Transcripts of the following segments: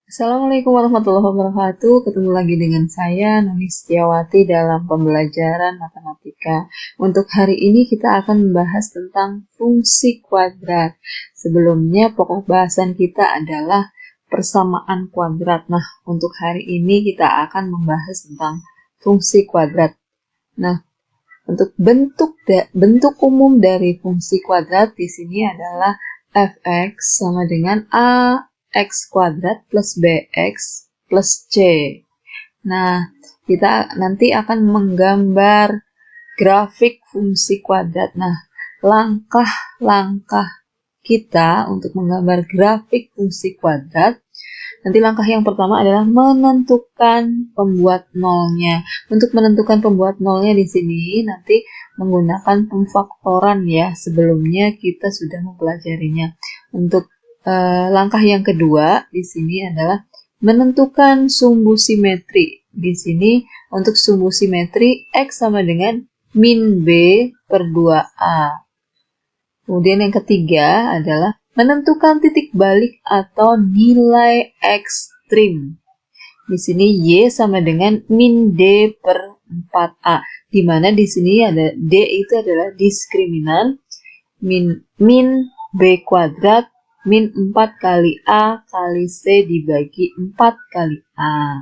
Assalamualaikum warahmatullahi wabarakatuh. Ketemu lagi dengan saya, Nuni Setiawati, dalam pembelajaran matematika. Untuk hari ini kita akan membahas tentang fungsi kuadrat. Sebelumnya pokok bahasan kita adalah persamaan kuadrat. Nah, untuk hari ini kita akan membahas tentang fungsi kuadrat. Nah, untuk bentuk umum dari fungsi kuadrat di sini adalah f(x) sama dengan ax kuadrat plus bx plus c. Nah, kita nanti akan menggambar grafik fungsi kuadrat. Nah, langkah-langkah kita untuk menggambar grafik fungsi kuadrat, nanti langkah yang pertama adalah menentukan pembuat nolnya. Untuk menentukan pembuat nolnya di sini nanti menggunakan pemfaktoran ya. Sebelumnya kita sudah mempelajarinya. Untuk langkah yang kedua di sini adalah menentukan sumbu simetri. Di sini untuk sumbu simetri x sama dengan min b per 2a. Kemudian yang ketiga adalah menentukan titik balik atau nilai ekstrim. Di sini y sama dengan min d per 4a, di mana di sini ada d itu adalah diskriminan min b kuadrat min 4 kali a kali c dibagi 4 kali a.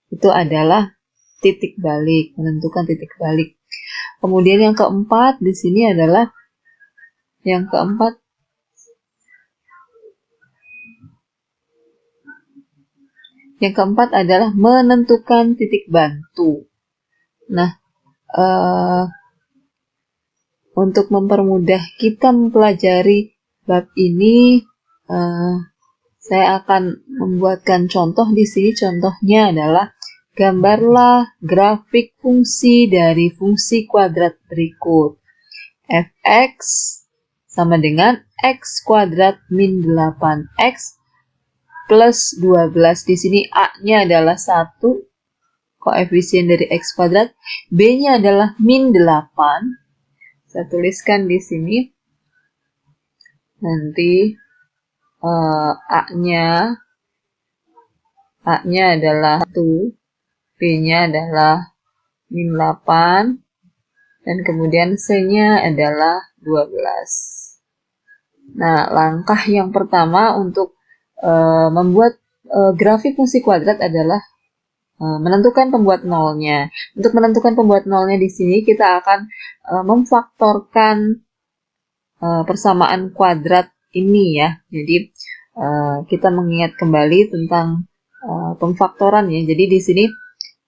Itu adalah titik balik, menentukan titik balik. Kemudian yang keempat di sini adalah yang keempat adalah menentukan titik bantu. Nah, untuk mempermudah kita mempelajari bab ini, saya akan membuatkan contoh di sini. Contohnya adalah gambarlah grafik fungsi dari fungsi kuadrat berikut. Fx sama dengan x kuadrat min 8x plus 12. Di sini a-nya adalah 1, koefisien dari x kuadrat. B-nya adalah min 8. Saya tuliskan di sini. Nanti a-nya adalah 1, B-nya adalah min 8, dan kemudian C-nya adalah 12. Nah, langkah yang pertama untuk membuat grafik fungsi kuadrat adalah menentukan pembuat nolnya. Untuk menentukan pembuat nolnya di sini kita akan memfaktorkan persamaan kuadrat ini ya. Jadi kita mengingat kembali tentang pemfaktoran ya. Jadi di sini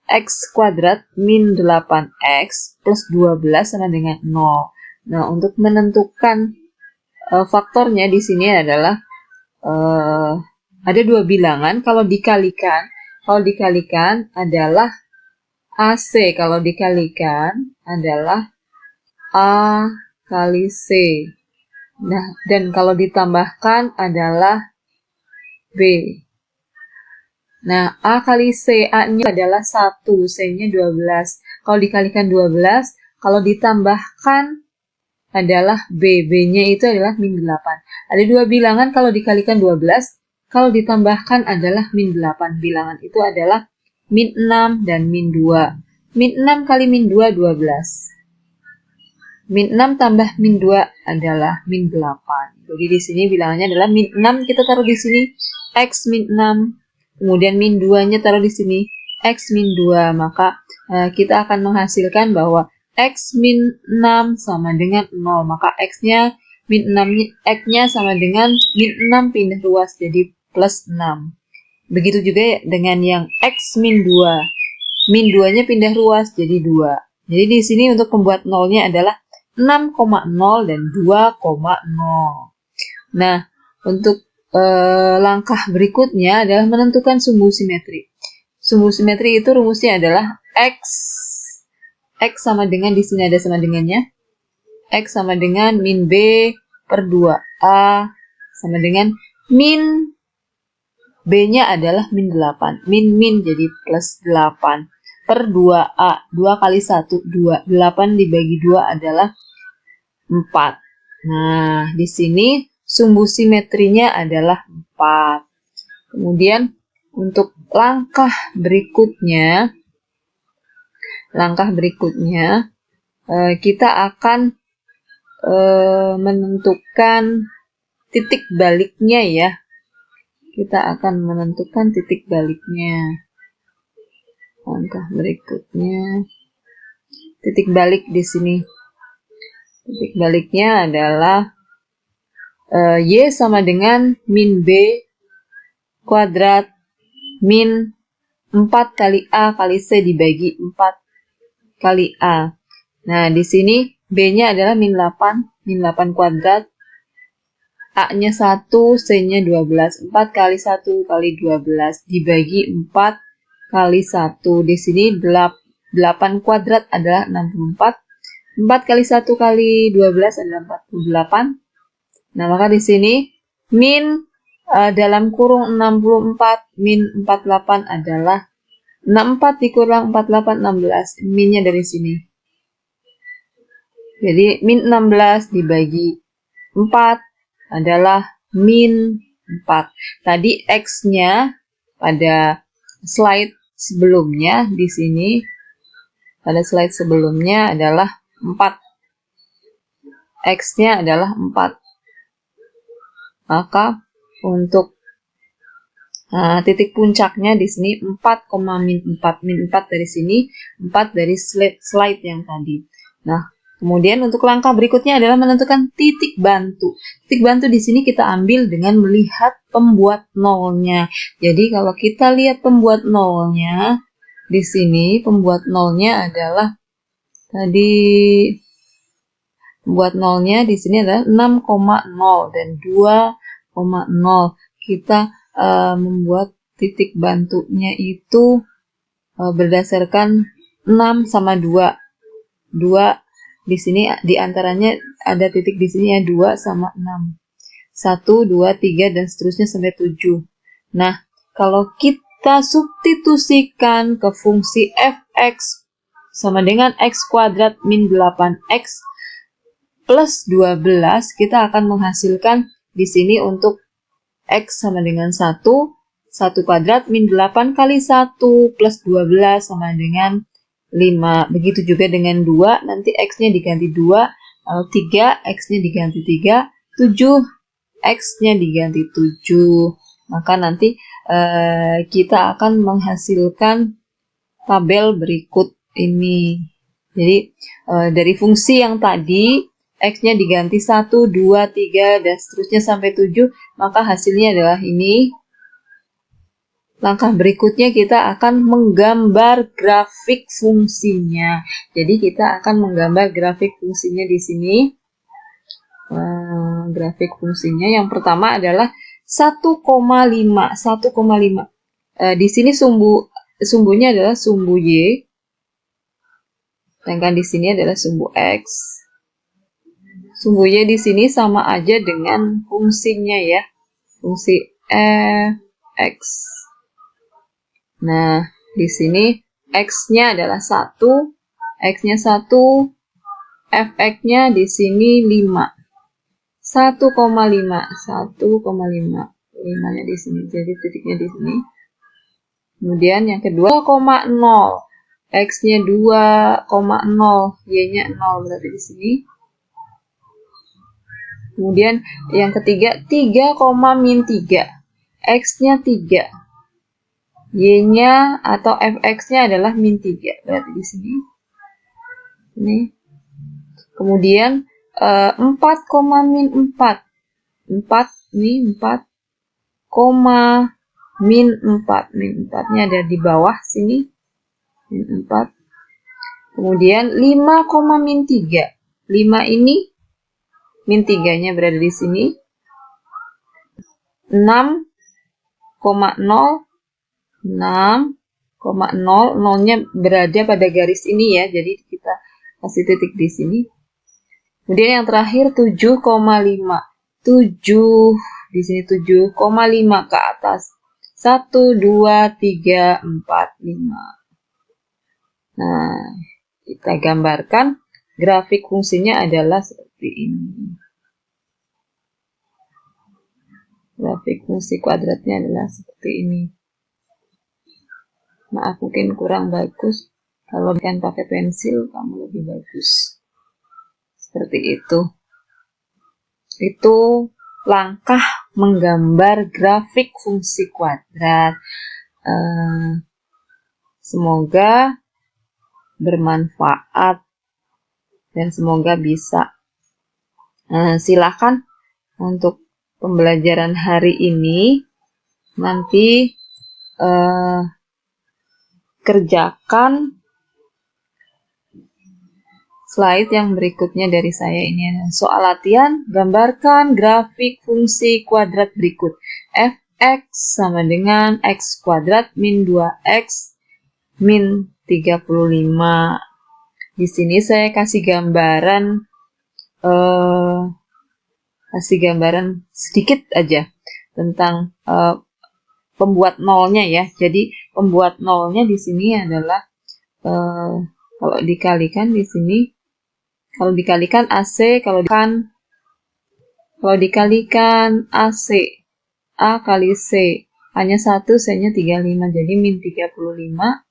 x kuadrat min 8x plus 12 sama dengan 0. Nah, untuk menentukan faktornya di sini adalah ada dua bilangan. Kalau dikalikan adalah AC. Kalau dikalikan adalah A kali C. Nah, dan kalau ditambahkan adalah B. Nah, A kali C, A-nya adalah 1, C-nya 12. Kalau dikalikan 12, kalau ditambahkan adalah B. B-nya itu adalah min 8. Ada dua bilangan, kalau dikalikan 12, kalau ditambahkan adalah min 8. Bilangan itu adalah min 6 dan min 2. Min 6 kali min 2, 12. Min 6 tambah min 2 adalah min 8. Jadi di sini bilangannya adalah min 6, kita taruh di sini X min 6. Kemudian min 2-nya taruh di sini X min 2. Maka kita akan menghasilkan bahwa X min 6 sama dengan 0. Maka X-nya min 6, X-nya sama dengan min 6 pindah ruas jadi plus 6. Begitu juga dengan yang X min 2. Min 2-nya pindah ruas jadi 2. Jadi di sini untuk pembuat nolnya adalah 6,0 dan 2,0. Nah, untuk langkah berikutnya adalah menentukan sumbu simetri. Sumbu simetri itu rumusnya adalah X sama dengan, di sini ada sama dengannya, X sama dengan min B per 2A sama dengan min B-nya adalah min 8. Min jadi plus 8 per 2A. 2 kali 1, 2. 8 dibagi 2 adalah 4. Nah, di sini sumbu simetrinya adalah 4. Kemudian untuk langkah berikutnya kita akan menentukan titik baliknya ya. Kita akan menentukan titik baliknya. Langkah berikutnya, titik balik di sini. Titik baliknya adalah Y sama dengan min B kuadrat min 4 kali A kali C dibagi 4 kali A. Nah, di sini B-nya adalah min 8 kuadrat. A-nya 1, C-nya 12. 4 kali 1 kali 12 dibagi 4 kali 1. Di sini 8 kuadrat adalah 64. 4 kali 1 kali 12 adalah 48. Nah, maka di sini min dalam kurung 64 min 48 adalah 64 dikurang 48, 16. Minnya dari sini. Jadi min 16 dibagi 4 adalah min 4. Tadi X-nya pada slide sebelumnya di sini, pada slide sebelumnya adalah 4. X-nya adalah 4. Maka untuk titik puncaknya di sini 4, min 4. Min 4 dari sini, 4 dari slide yang tadi. Nah, kemudian untuk langkah berikutnya adalah menentukan titik bantu. Titik bantu di sini kita ambil dengan melihat pembuat nolnya. Jadi kalau kita lihat pembuat nolnya, di sini pembuat nolnya adalah tadi pembuat nolnya di sini adalah 6,0 dan 2,0. Kita membuat titik bantunya itu berdasarkan 6 sama 2. 2 di sini diantaranya ada titik di sini ya, 2 sama 6. 1, 2, 3 dan seterusnya sampai 7. Nah, kalau kita substitusikan ke fungsi fx sama dengan x kuadrat min 8x plus 12, kita akan menghasilkan di sini untuk X sama dengan 1 kuadrat min 8 kali 1 plus 12 sama dengan 5. Begitu juga dengan 2, nanti X-nya diganti 2, 3, X-nya diganti 3, 7, X-nya diganti 7. Maka nanti kita akan menghasilkan tabel berikut ini. Jadi dari fungsi yang tadi X-nya diganti 1, 2, 3, dan seterusnya sampai 7, maka hasilnya adalah ini. Langkah berikutnya kita akan menggambar grafik fungsinya. Jadi kita akan menggambar grafik fungsinya di sini. Grafik fungsinya yang pertama adalah 1,5. Di sini sumbunya adalah sumbu Y. Sedangkan di sini adalah sumbu X. Sumbu Y di sini sama aja dengan fungsinya ya. Fungsi fx. Nah, di sini X-nya adalah 1. X-nya 1. Fx-nya di sini 5. 1,5. 1,5. 5-nya di sini. Jadi titiknya di sini. Kemudian yang kedua 2,0. X-nya 2,0. Y-nya 0 berarti di sini. Kemudian yang ketiga 3, min 3. X-nya 3. Y-nya atau fx-nya adalah min 3. Berarti di sini. Ini. Kemudian 4, min 4. 4, ini 4, min 4. Min 4-nya ada di bawah sini. Min 4. Kemudian 5, min 3. 5 ini min 3-nya berada di sini. 6,0. 0-nya berada pada garis ini ya. Jadi kita kasih titik di sini. Kemudian yang terakhir 7,5. 7 di sini 7,5 ke atas. 1, 2, 3, 4, 5. Nah, kita gambarkan grafik fungsinya adalah seperti ini. Grafik fungsi kuadratnya adalah seperti ini. Maaf mungkin kurang bagus. Kalau kan pakai pensil kamu lebih bagus. Seperti itu. Itu langkah menggambar grafik fungsi kuadrat. Semoga bermanfaat dan semoga bisa. Silakan untuk pembelajaran hari ini nanti kerjakan slide yang berikutnya dari saya ini. Soal latihan, gambarkan grafik fungsi kuadrat berikut. Fx sama dengan x kuadrat min 2x min 35. Di sini saya kasih gambaran sedikit aja tentang pembuat nolnya ya. Jadi pembuat nolnya di sini adalah kalau dikalikan di sini, kalau dikalikan AC, kalau dikalikan AC, A kali C, hanya 1, C-nya 35, jadi min 35.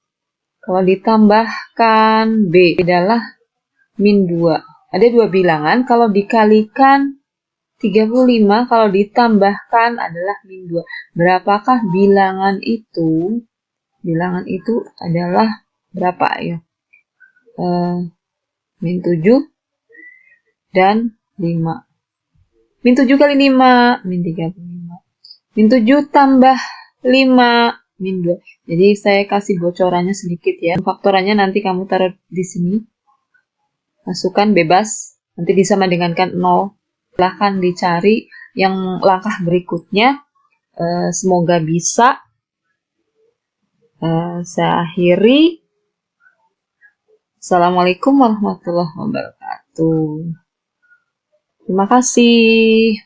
Kalau ditambahkan B adalah min 2. Ada dua bilangan, kalau dikalikan 35, kalau ditambahkan adalah min 2. Berapakah bilangan itu? Bilangan itu adalah berapa ya? Min 7 dan 5. Min 7 kali 5, min 35. Min 7 tambah 5, min 2. Jadi saya kasih bocorannya sedikit ya. Faktorannya nanti kamu taruh di sini. Masukkan bebas. Nanti disama dengankan 0. Silahkan dicari yang langkah berikutnya. Semoga bisa. Saya akhiri. Assalamualaikum warahmatullahi wabarakatuh. Terima kasih.